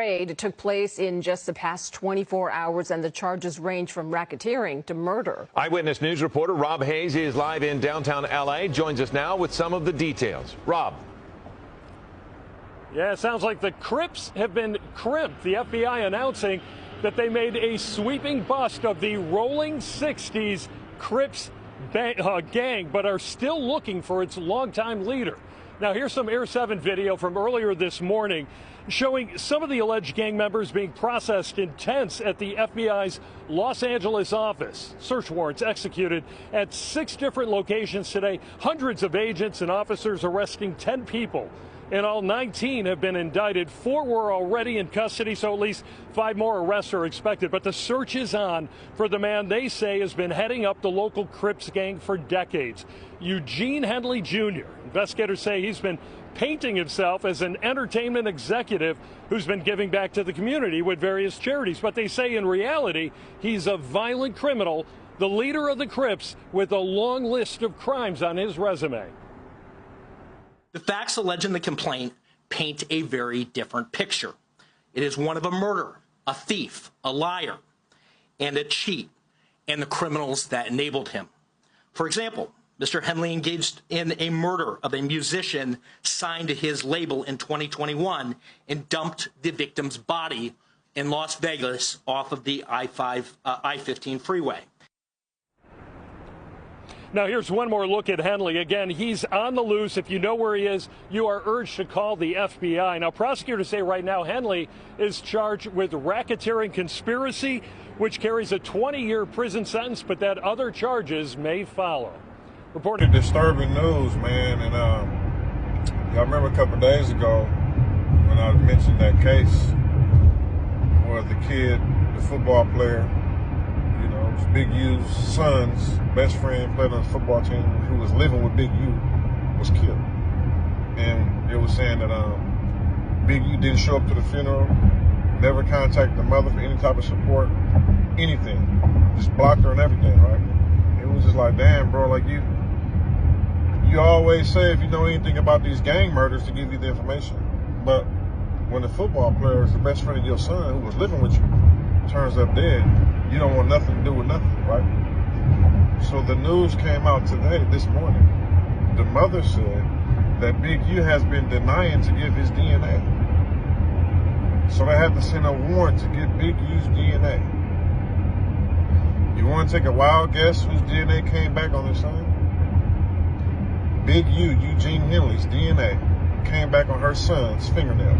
Raid took place in just the past 24 hours, and the charges range from racketeering to murder. Eyewitness News reporter Rob Hayes is live in downtown L.A. Joins us now with some of the details. Rob. Yeah, it sounds like the Crips have been crimped. The FBI announcing that they made a sweeping bust of the rolling 60s Crips gang, but are still looking for its longtime leader. Now, here's some Air 7 video from earlier this morning showing some of the alleged gang members being processed in tents at the FBI's Los Angeles office. Search warrants executed at 6 different locations today. Hundreds of agents and officers arresting 10 people. In all, 19 have been indicted. 4 were already in custody, so at least 5 more arrests are expected. But the search is on for the man they say has been heading up the local Crips gang for decades, Eugene Henley Jr. Investigators say he's been painting himself as an entertainment executive who's been giving back to the community with various charities. But they say in reality, he's a violent criminal, the leader of the Crips with a long list of crimes on his resume. The facts alleged in the complaint paint a very different picture. It is one of a murderer, a thief, a liar, and a cheat, and the criminals that enabled him. For example, Mr. Henley engaged in a murder of a musician signed to his label in 2021 and dumped the victim's body in Las Vegas off of the I-15 freeway. Now, here's one more look at Henley. Again, he's on the loose. If you know where he is, you are urged to call the FBI. Now, prosecutors say right now Henley is charged with racketeering conspiracy, which carries a 20-year prison sentence, but that other charges may follow. Reporting. Disturbing news, man. And I remember a couple of days ago when I mentioned that case where the kid, the football player, Big U's son's best friend played on the football team who was living with Big U was killed. And it was saying that Big U didn't show up to the funeral, never contacted the mother for any type of support, anything. Just blocked her and everything, right? It was just like, damn, bro, like you always say if you know anything about these gang murders to give you the information. But when the football player is the best friend of your son who was living with you turns up dead, you don't want nothing to do with nothing, right? So the news came out today, this morning. The mother said that Big U has been denying to give his DNA. So they had to send a warrant to get Big U's DNA. You want to take a wild guess whose DNA came back on their son? Big U, Eugene Henley's DNA, came back on her son's fingernails.